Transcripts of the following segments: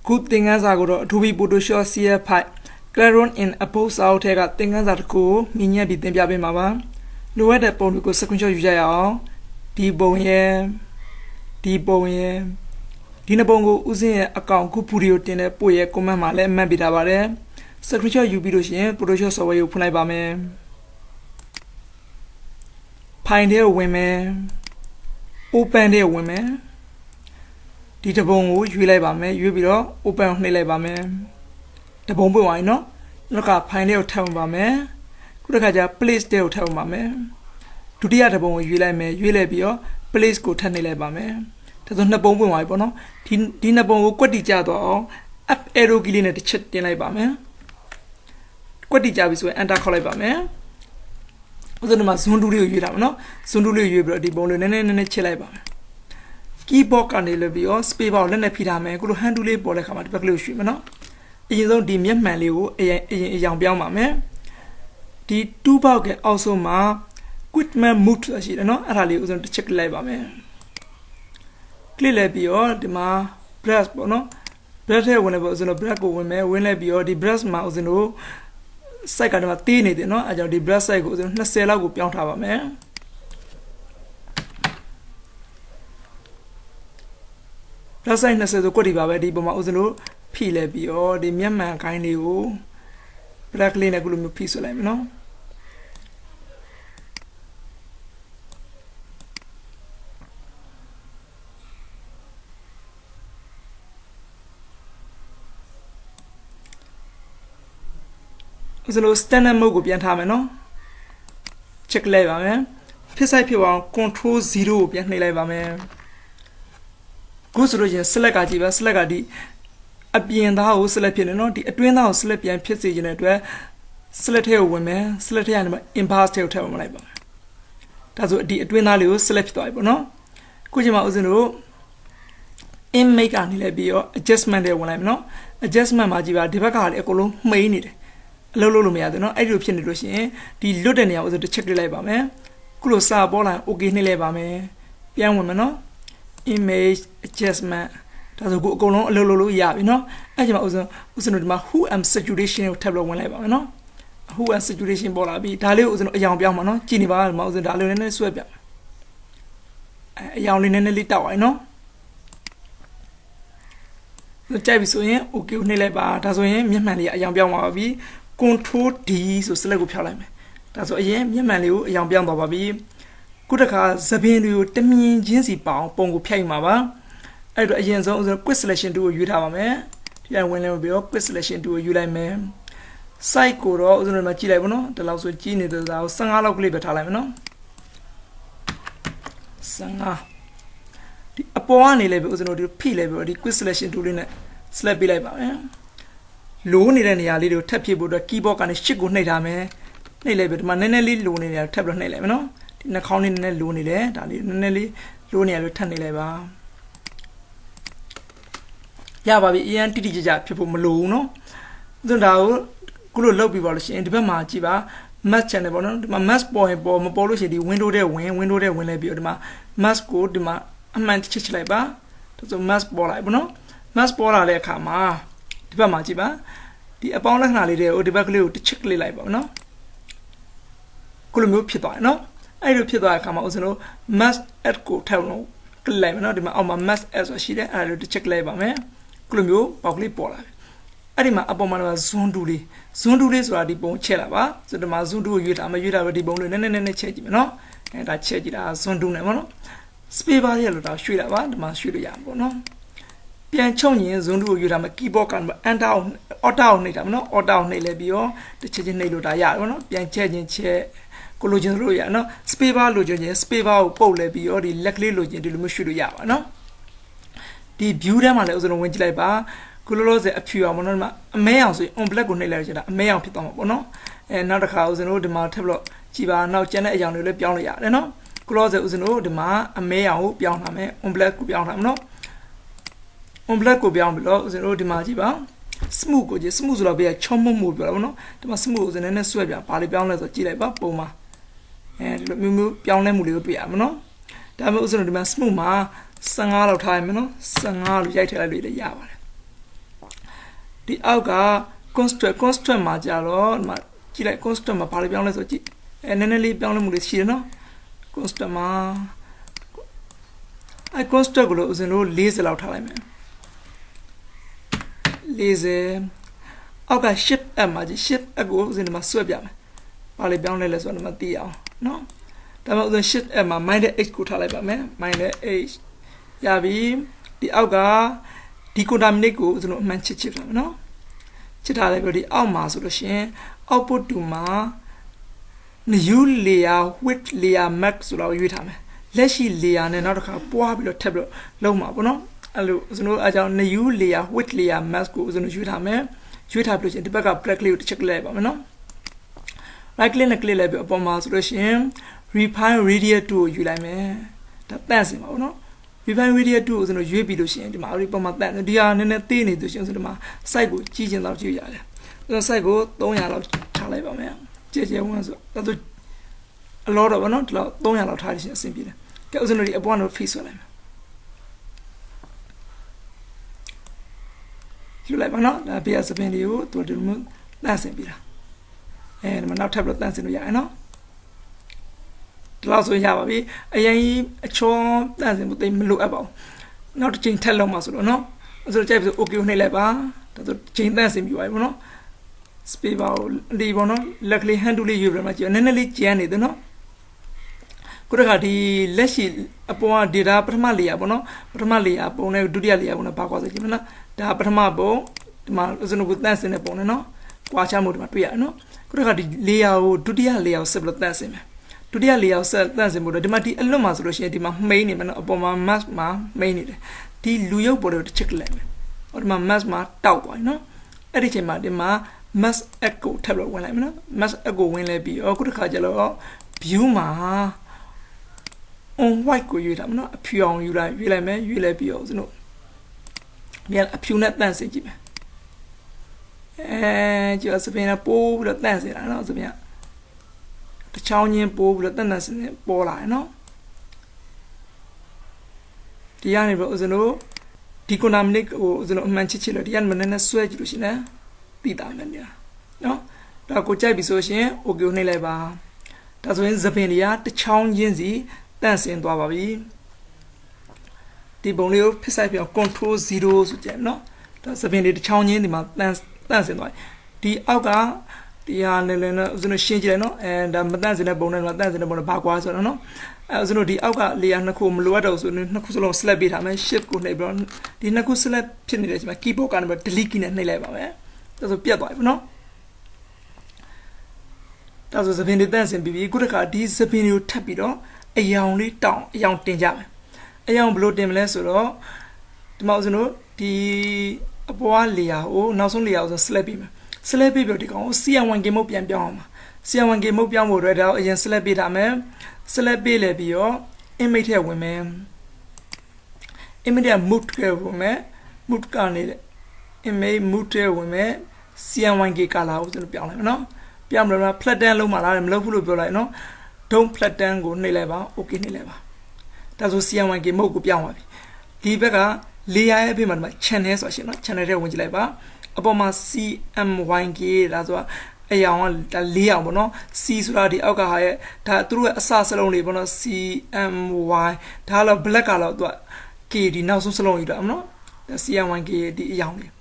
Good thing as I go to be Photoshop see a pipe. Claron in a post out take a thing as that cool, Minya be Tempiabe Mama. Lower the pond because sequential Jaya. Dibonye. Dinabongo Uzi account Kupurio Tene Poye Comamale Mabidavare. Sequential Ubidoshi, Photoshop away you punai bame. Pioneer women. Open their women. Dita bongo, you lay by me, you be open lay by me. The bombo I know. Look up pioneer town by me. Could I just place their town by me? To the other bongo, you lay me, you lay be your place go ten lay by me. That's on the bombo I bono. Dina bongo, what did you do? Up arrow gilling at the chet in lay by me. What did you do? And I call it by me. Other than my soon do you know? Soon do you brought the bone and a chill by me. Keyboard and the lobby speak out and a pyramid could handle it for the command conclusion. You don't deem young man, a young man. The two pocket also ma good man moved as you know, and I use them to check labor man. Clearly be all the ma breast bono. Breast hair whenever was in a black woman, when I be all the breast mouse in all. Psychomatini, you know, I don't the breast I go to sell out with young tower man. That's why I said the Kodiva, the Boma Uzano, Pilebi, or the Myanmar kindly, oh, black lane a gloomy piece of lime, no? Uzano stand and mogo piantame, check labor, man. Precise control 0 piantne labor, man. Good solution, select a diva, select a d. A being the house, select no, the twin house, select and pissage in it where select here women, select animal, imposter term labor. That's what the twin alley select the no? Kujima was in row. In make an labio, adjustment there when I'm no. Adjustment majiva, divakal, ecolo, may need. Lolo me, no, I do pin the the Ludenia was the check labor, man. Closa bola, okay, labor, man. Young woman, no? Image adjustment. That's a good go on, lolo, yeah, you know. I was my who am saturation of tableau when I know. Who am saturation bola be. Dalu was a young piano, Geneva, Mouse and Dalu and a swab. A young in a little, I know. The type is so here, okay, Nileba, that's why Yamali, a young piano be control D, so select Palame. That's why Yamali, a young piano be. Kudaka Zabinu Temi Jinsi Bow Pongo Piamava. I do again the quick selection to a Utah. Yeah, when I will be up quick selection to a Utah man. Psycho or the Machilabano, the Laos of Genie, the Laos Sangala Glibetalano Sanga. The Apoani level was an P level, the quick selection to Lina Slappy labor. Looney and a little tappy the keyboard and a chicken natame. They labeled Manelli Looney and tablet no? In a counting in a loony there, Nelly, loony a tiny labor. Yaba, Ian Tija, people Maluno. The Dow, good lobby polish, and the Machiva, match and a my mass boy, my polish, the window there, window there, when I build my mask go, the ma, a man chich labor. That's a mass ball, I know. Mass ball, I come, the Machiva, the upon a holiday or the back to check labor, no? Kulumu Pito, no? I repeat that I come out no mass at go tell no claim no my mass as a sheet I do check labor man. Clumio, probably polar. I did my abominable Zunduli. Zundulis are the bone chelava, so the Mazundu you am a you already bone and a check, no? And I check it as Zundunemo. Speak by the other shoot about the man shoot a yambo, no? Pian Choni and Zundu you am a keyboard and down or down native, no? Or down a labio, the changing nail dial, pian changing chair. Collogian Roya, no? Spiva Logian, Spiva, Polebi, or the Luckily Logian to Mushuya, no? The Budaman was on Winchly bar, Colose a few monoma, a male on black on a male piton, no? And another house and old ma tableau, Chiva, now Jenna young piano, no? Close was an old ma, a male piano, on black piano, no? On black piano below was an old ma Chiva. Smooth, smooth will be a chumbo move, no? The smooth and then a swabia, party piano, the Chileba, Poma. And let me move piano will be no? That was on the man smooth ma, sang out of time, no? Sang out of Yata. ဒီအောက်က construct မှာကြတော့ဒီမှာကြည့်လိုက် construct မှာဘာလို့ပြောင်းလဲဆိုကြည့်နည်းနည်းလေးပြောင်းလဲမှုလေးရှိတယ်နော် construct မှာconstruct ကိုလို့ဦးဇင်းတို့40လောက်ထားလိုက်မယ်40အောက်က shift app မှာကြည့် shift app ကိုဦးဇင်းတို့မှာဆွဲပြမယ်ဘာလို့ပြောင်းလဲလဲဆိုတော့ဒီမှာသိအောင်နော်ဒါမှမဟုတ် shift app မှာ -h ကိုထားလိုက်ပါမယ်-h ရပြီဒီအောက်ကဒီ contaminate ကိုဦးဇင်းတို့အမှန်ချစ်ထားမယ်နော်ချစ်ထားလိုက်ပြီးဒီအောက်မှာဆိုလို့ရှိရင် output to မှာ new layer width layer max ဆိုတော့ရွေးထားမယ်လက်ရှိ layer နဲ့နောက်တစ်ခါပွားပြီးတော့ထပ်ပြီးတော့လုံးမှာပေါ့နော်အဲ့လိုဦးဇင်းတို့အကြောင်း new layer width layer max ကိုဦးဇင်းတို့ရွေးထားမယ်ရွေးထားပြီးလို့ရှိရင်ဒီဘက်က black လေးကိုတစ်ချက်လိုက်ပါမယ်နော် right click နဲ့ click လိုက်ပြီးအပေါ်မှာဆိုလို့ရှိရင် refine radius 2ကိုယူလိုက်မယ်ဒါတန့်စင်ပါဘောနော် refine radius 2ကိုကျွန်တော်ရွေးပြီးလို့ရှိရင်ဒီမှာအဲ့ဒီပုံမှာတန့်ဒီဟာနည်းနည်းသေးနေသူရှင်ဆိုဒီမှာ site ကိုကြီးကျင်တော့ကြည့်ရတယ်ကျွန်တော် site ကို300လောက်ထားလိုက်ပါမယ်ကြဲကြဲဝန်းဆိုဒါဆိုအလောတော့ဘောနော်ဒီလောက်300လောက်ထားလို့ရှိရင်အဆင်ပြေတယ်ကဲဦးဇင်းတို့ဒီအပေါ်ကတော့ face ဆွဲလိုက်မယ်ယူလိုက်ပါနော်ဒါဘေးစပင်လေးကိုသူဒီလိုတန့်စင်ပြီးတာဒီမှာနောက်ထပ်ပြီးတော့တန့်စင်လို့ရတယ်နော်ဒီလောက်ဆိုရပါပြီအရင်အချောတန့်စင်မှုသိမလိုအပ်ပါဘူးနောက်တစ်ချိန်ထပ်လောက်မှဆိုတော့နော်ဆိုတော့ကြိုက်ပြီး okay ကိုနှိပ်လိုက်ပါဒါဆိုချိန်တန့်စင်ပြီးပါပြီပေါ့နော် space bar ကိုဒီပေါ့နော်လက်ကလေး hand tool လေးယူပြီးမှကြည့်နည်းနည်းလေးကျန်းနေတယ်နော်ခုတခါဒီလက်ရှိအပေါ်က data ပထမ layer ပေါ့နော်ပထမ layer ပုံနဲ့ဒုတိယ layer ပုံနဲ့ဘာကွာဆိုကြည့်မလားဒါပထမပုံဒီမှာဦးဇင်းတို့ကိုတန့်စင်တဲ့ပုံနဲ့နော်ကွာချမှုဒီမှာတွေ့ရတယ်နော်ခုတခါဒီ layer ကိုဒုတိယ layer ကိုဆက်ပြီးတော့တန့်စင်မယ်ဒုတိယ layer ကိုဆက်တန့်စင်ဖို့တော့ဒီမှာဒီအလွတ်မှာဆိုလို့ရှိရင်ဒီမှာ main နေမယ်နော်အပေါ်မှာ mask မှာ main နေတယ်ဒီလူရုပ်ပေါ်တော့တစ်ချက်လိုက်မယ်ဟောဒီမှာ mask မှာတောက်သွားပြီနော်အဲ့ဒီချိန်မှာဒီမှာ mask add ကိုထပ်ပြီးဝင်လိုက်မယ်နော် mask add ကိုဝင်လဲပြီးခုတခါကျတော့ view မှာ on white ကိုရွေးထားမယ်နော်အဖြူအောင်ရွေးလိုက်မယ်ရွေးလိုက်ပြီးတော့ကျွန်တော်ဒီအဖြူနဲ့တန့်စင်ကြည့်မယ်ကျစပင်းနဲ့ပိုးပြီးတော့တန့်စင်တာနော်စပင်းတချောင်းချင်းပိုးပြီးတော့တန့်စင်ပေါ်လာတယ်နော်ဒီကနေပြီးတော့ကျွန်တော်ဒီ contaminate ကိုကျွန်တော်အမှန်ချစ်လို့ဒီကနေမနဲ့ဆွဲကြည့်လို့ရှိရင်သိတာမယ်နော်ဒါကိုကြိုက်ပြီဆိုရှင် okay ကိုနှိပ်လိုက်ပါဒါဆိုရင်စပင်းတွေကတချောင်းချင်းစီတန့်စင်သွားပါပြီဒီပုံလေးကိုဖစ်ဆိုင်ပြအောင် control 0ဆိုကြတယ်နော်ဒါစပင်းတွေတစ်ချောင်းချင်းဒီမှာတန့်စင်သွားဒီအောက်ကဒီဟာလည်းလည်းဦးဇင်းတို့ရှင်းကြည့်လိုက်နော်ဒါမတန့်စင်တဲ့ပုံနဲ့မတန့်စင်တဲ့ပုံနဲ့ဘာကွာဆိုတော့နော်ဦးဇင်းတို့ဒီအောက်က layer နှစ်ခုမလိုအပ်တော့ဆိုရင်နှစ်ခုစလုံး select ပေးထားမယ် shift ကိုနှိပ်ပြီးတော့ဒီနှစ်ခု select ဖြစ်နေတဲ့အချိန်မှာ keyboard ကနေပြီး delete key နဲ့နှိပ်လိုက်ပါမယ်ဒါဆိုပြတ်သွားပြီနော်ဒါဆိုစပင်းတွေတန့်စင်ပြီးပြီခုတခါဒီစပင်းတွေကိုထပ်ပြီးတော့အယောင်လေးတောင်းအယောင်တင်ကြမယ်အယောင်ဘယ်လိုတင်မလဲဆိုတော့ဒီမှာဦးဇင်းတို့ဒီအပေါ်က layer ကိုနောက်ဆုံး layer ကို select ပေးမယ် select ပေးပြီးဒီကောင်ကို CR1K mode ပြန်ပြောင်းအောင်ပါ CR1K mode ပြောင်းဖို့အတွက်ဒါကိုအရင် select ပေးထားမယ် select ပေးလဲပြီးတော့ image ထဲဝင်မယ် image ထဲ move ထဲဝင်မယ် move ကနေ image move ထဲဝင်မယ် CR1K color ကိုကျွန်တော်ပြောင်းလိုက်မယ်နော်ပြောင်းမလို့ flatten လုံးမှာလားမလုပ်ဘူးလို့ပြောလိုက်နော် don't flatten ကိုနှိပ်လိုက်ပါ okay နှိပ်လိုက်ပါဒါဆို CR1K mode ကိုပြောင်းပါပြီဒီဘက်က layer ရဲ့အပြင်မှာဒီမှာ channel ဆိုတာရှိနော် channel ထဲဝင်ကြည့်လိုက်ပါအပေါ်မှာ CMYK ဒါဆိုတာအယောင်ကဒါ၄အောင်ပေါ့နော် C ဆိုတာဒီအောက်ကဟာရဲ့ဒါသူတို့ရဲ့အစစလုံးလေးပေါ့နော် CMY ဒါတော့ black ကတော့သူက K ဒီနောက်ဆုံးစလုံးယူတာမနော်ဒါ CMYK ဒီအယောင်လေး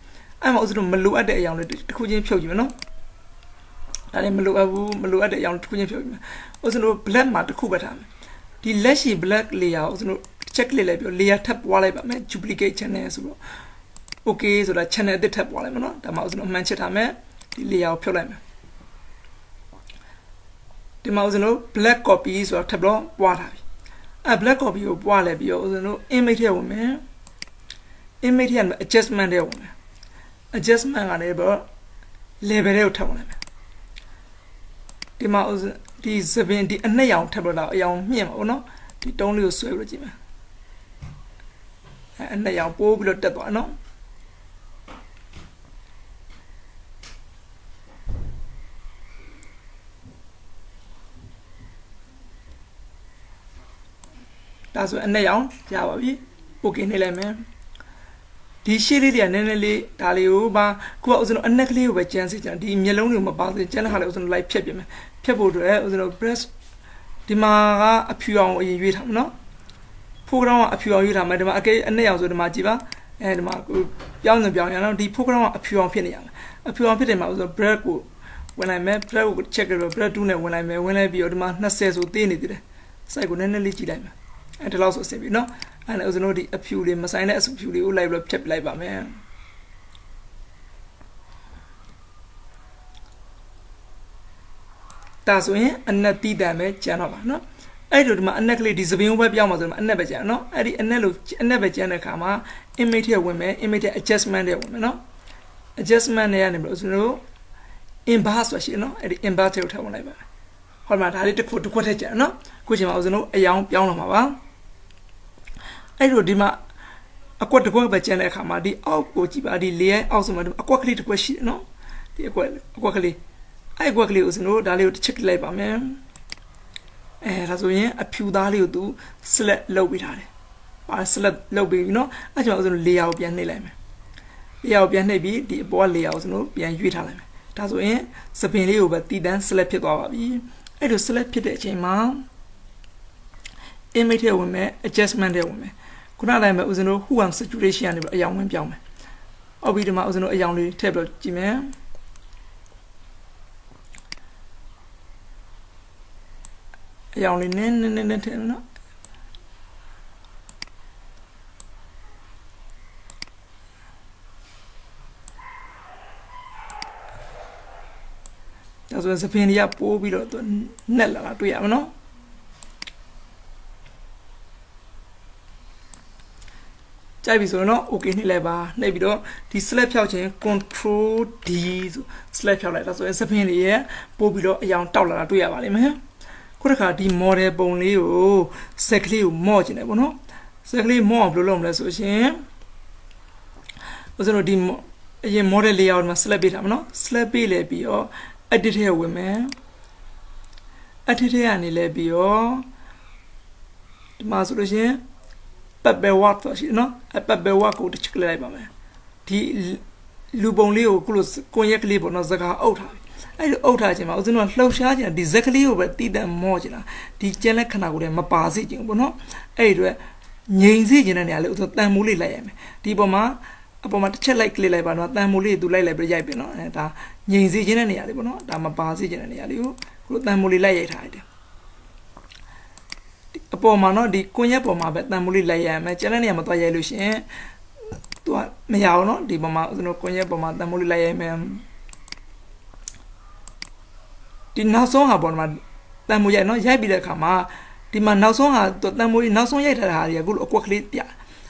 အဲ့မှာဥစ္စာတို့မလိုအပ်တဲ့အယောင်လေးတစ်ခုချင်းဖြုတ်ကြည့်မယ်နော်ဒါလည်းမလိုအပ်ဘူးမလိုအပ်တဲ့အယောင်တစ်ခုချင်းဖြုတ်ကြည့်မယ်ဥစ္စာတို့ black မှာတစ်ခုပဲထားမယ်ဒီလက်ရှိ black layer ကိုဥစ္စာတို့ check လိုက်လိုက်ပြီး layer ထပ်ပွားလိုက်ပါမယ် duplicate channel ဆိုတော့ okay ဆိုတာ channel အသစ်ထပ်ပွားလိုက်မယ်နော်ဒါမှဥစ္စာတို့အမှန်ချစ်ထားမယ်ဒီ layer ကိုဖြုတ်လိုက်မယ်ဒီမှာဥစ္စာတို့ black copy ဆိုတာထပ်တော့ပွားထားပြီblack copy ကိုပွားလိုက်ပြီးတော့ဥစ္စာတို့ image ထဲဝင်မယ် image ထဲမှာ adjustment ထဲဝင်မယ် adjustment ကနေပြီးတော့ level ထဲကိုထပ်ဝင်လိုက်မယ်ဒီမှာဥစ္စာဒီ7ဒီအနှစ်ရောင်ထပ်လို့တော့အယောင်မြင့်ပါဘောနော်ဒီတုံးလေးကိုဆွဲပြီးကြည့်မယ်အနှစ်ရောင်ပိုးပြီးတော့တက်သွားနော်ဒါဆိုအနှစ်ရောင်ရပါပြီ okay နှိပ်လိုက်မယ် ဒီရှေ့လေးတွေကနည်းနည်းလေးဒါလေးကိုပါခုကဥစဉ်အနက်ကလေးကိုပဲကျန်းစီကြတယ်ဒီမျက်လုံးတွေကိုမပါစေကျန်းတဲ့ခါလေးဥစဉ်လိုက်ဖြတ်ပြင်မယ်ဖြတ်ဖို့အတွက်ဥစဉ် brush ဒီမှာကအဖြူအောင်အရင်ရွေးထားမယ်နော်foreground ကအဖြူအောင်ရွေးထားမယ်ဒီမှာအကဲအနဲ့အောင်ဆိုဒီမှာကြည့်ပါဒီမှာပြောင်းနေပြောင်းရအောင်ဒီ foreground ကအဖြူအောင်ဖြစ်နေရမယ်အဖြူအောင်ဖြစ်တယ်မှာဥစဉ် brush ကိုဝင်လိုက်မယ် brush ကို check ကြတော့ brush 2နဲ့ဝင်လိုက်မယ်ဝင်လိုက်ပြီးတော့ဒီမှာ20ဆိုသေးနေသေးတယ် site ကိုနည်းနည်းလေးကြည့်လိုက်မယ်ဒီလောက်ဆိုအဆင်ပြေနော်အဲ့ဒါဥစဉ်တို့ဒီအဖြူလေးမဆိုင်တဲ့အဖြူလေးကိုလိုက်ပြီးတော့ဖြတ်ပလိုက်ပါမယ်ဒါဆိုရင်အနက်တီးတန်ပဲကျန်တော့ပါနော်အဲ့လိုဒီမှာအနက်ကလေးဒီစပင်းဘက်ပြောင်းမှာဆိုတော့အနက်ပဲကျန်နော်အဲ့ဒီအနက်လို့အနက်ပဲကျန်တဲ့အခါမှာ image ထဲဝင်မယ် image ထဲ adjustment ထဲဝင်မယ်နော် adjustment ထဲကနေပြီးတော့ဥစဉ်တို့ inverse ဆိုရှိနော်အဲ့ဒီ inverse ထဲကိုထည့်ဝင်လိုက်ပါမယ်ဟောမှာဒါလေးတစ်ခွက်ထည့်ကျန်နော်ခုချိန်မှာဥစဉ်တို့အယောင်ပြောင်းလာမှာပါအဲ့လိုဒီမှာအကွက်တစ်ခွက်ပဲကျန်တဲ့အခါမှာဒီအောက်ကိုကြည့်ပါဒီ layer အောက်ဆိုမှာအကွက်ကလေးတစ်ခွက်ရှိတယ်နော်ဒီအကွက်ကလေးအဲ့အကွက်ကလေးကိုစလို့ဒါလေးကိုတစ်ချက်လိုက်ပါမယ်ဒါဆိုရင်အဖြူသားလေးကိုသူ select လုပ်ပေးထားတယ်ပါ select လုပ်ပေးပြီနော်အဲ့ကျွန်တော်စလို့ layer ကိုပြန်နှိပ်လိုက်မယ် layer ကိုပြန်နှိပ်ပြီးဒီအပေါ်က layer ကိုစလို့ပြန်ရွေးထားလိုက်မယ်ဒါဆိုရင်စပင်လေးကိုပဲတည်တန်း select ဖြစ်သွားပါပြီအဲ့လို select ဖြစ်တဲ့အချိန်မှာ image ထဲဝင်မယ် adjustment ထဲဝင်မယ်ခုနတိုင်းမှာဥစဉ်တို့ who am situation ကနေပြီးအယောင်ဝင်ပြောင်းမယ်။အောက်ပြီးဒီမှာဥစဉ်တို့အယောင်လေးထည့်ပြီးကြည့်မယ်။အယောင်လေးနည်းထည့်နော်။ဒါဆိုရင်စပင်တွေကပိုးပြီးတော့နှက်လာတာတွေ့ရမှာနော်။ကြိုက်ပြီဆိုတော့ okay နှိပ်လိုက်ပါနှိပ်ပြီးတော့ဒီ select ဖြောက်ခြင်း control D ဆို select ဖြောက်လိုက်ဒါဆိုရင်စပင်းလေးရဲ့ပို့ပြီးတော့အယောင်တောက်လာတာတွေ့ရပါလိမ့်မယ်ခုတစ်ခါဒီ model ပုံလေးကိုစက်ကလေးကိုမော့ခြင်းတယ်ပေါ့နော်စက်ကလေးမော့အောင်ဘယ်လိုလုပ်မလဲဆိုရှင်ဥစဉ်တို့ဒီအရင် model layout မှာ select ပေးထားမှာနော် select ပေးလဲပြီးတော့ edit ထဲဝင်မယ် edit ထဲကနေလဲပြီးတော့ဒီမှာဆိုလို့ရှင်pepper work ဆိုရှိနော်အ pepper work ကိုတစ်ချက်လိုက်ပါမယ်ဒီလူပုံလေးကိုခုလိုကွန်ရက်ကလေးပေါ့နော်စကားအုပ်ထားပြီအဲ့လိုအုပ်ထားခြင်းမှာဥစဉ်တော့လှုပ်ရှားခြင်းဒီဇက်ကလေးကိုပဲတည်တံ့မော့ခြင်းလားဒီကျန်တဲ့ခဏကိုလည်းမပါစေခြင်းပေါ့နော်အဲ့ဒီအတွက်ငြိမ်စေခြင်းတဲ့နေရာလေးဥစဉ်တန်မိုးလေးလိုက်ရမယ်ဒီပုံမှာအပေါ်မှာတစ်ချက်လိုက်ကလေးလိုက်ပါတော့တန်မိုးလေးသူလိုက်ပြီးရိုက်ပြီနော်အဲဒါငြိမ်စေခြင်းတဲ့နေရာလေးပေါ့နော်ဒါမပါစေခြင်းတဲ့နေရာလေးကိုခုလိုတန်မိုးလေးလိုက်ရိုက်ထားရတယ်အပေါ်မှာနော်ဒီကွန်ရက်ပေါ်မှာပဲတန်မိုးလေးလိုက်ရမယ်ကျန်တဲ့နေရာမှာသွားရိုက်လို့ရှိရင်သူကမရအောင်နော်ဒီပေါ်မှာကျွန်တော်ကွန်ရက်ပေါ်မှာတန်မိုးလေးလိုက်ရမယ်ဒီနောက်ဆုံးဟာပေါ်မှာတန်မိုးရိုက်နော်ရိုက်ပြီးတဲ့အခါမှာဒီမှာနောက်ဆုံးဟာတန်မိုးလေးနောက်ဆုံးရိုက်ထားတာဟာတွေကအခုလိုအကွက်ကလေးပြ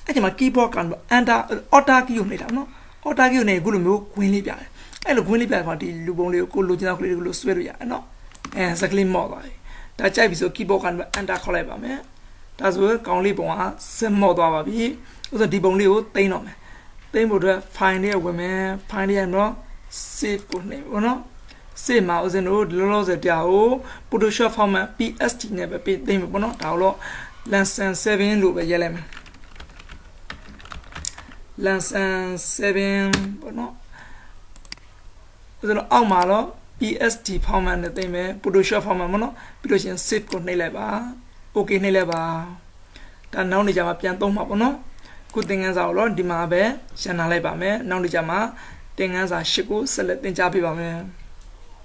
အဲ့ဒီမှာ keyboard က enter alt key ကိုနှိပ်တာနော် alt key ကိုနှိပ်အခုလိုမျိုးခွင်းလေးပြတယ်အဲ့လိုခွင်းလေးပြတဲ့အခါဒီလူပုံလေးကိုလိုချင်တဲ့ကလေးတွေကိုလိုဆွဲလို့ရတယ်နော်စကလေးမော့သွားပြီဒါကြိုက်ပြီဆို keyboard က enter ခေါက်လိုက်ပါမယ်ဒါဆိုကောင်းလေးပုံကစမော့သွားပါပြီဥစ္စာဒီပုံလေးကိုတင်တော့မယ်တင်ဖို့အတွက် file လေးဝင်မယ် file လေးရတော့ save ကိုနှိပ်ဘောနော် save မှာဥစဉ်တို့လောလောဆယ်တရားကို Photoshop format PSD နဲ့ပဲပြင်သိမ်းမယ်ပေါ့နော်ဒါတော့ lesson 7လို့ပဲရေးလိုက်မယ် lesson 7ပေါ့နော်ဥစဉ်တို့အောက်မှာတော့ PSD format နဲ့သိမ်းမယ် Photoshop format ပေါ့နော်ပြီးလို့ရှိရင် save ကိုနှိပ်လိုက်ပါ okay နှိပ်လိုက်ပါဒါနောက်နေကြမှာပြန်သုံးမှာပေါ့နော်ခုသင်ခန်းစာကိုတော့ဒီမှာပဲရှင်းထားလိုက်ပါမယ်နောက်နေကြမှာသင်ခန်းစာ၈ကိုဆက်လက်သင်ကြားပေးပါမယ်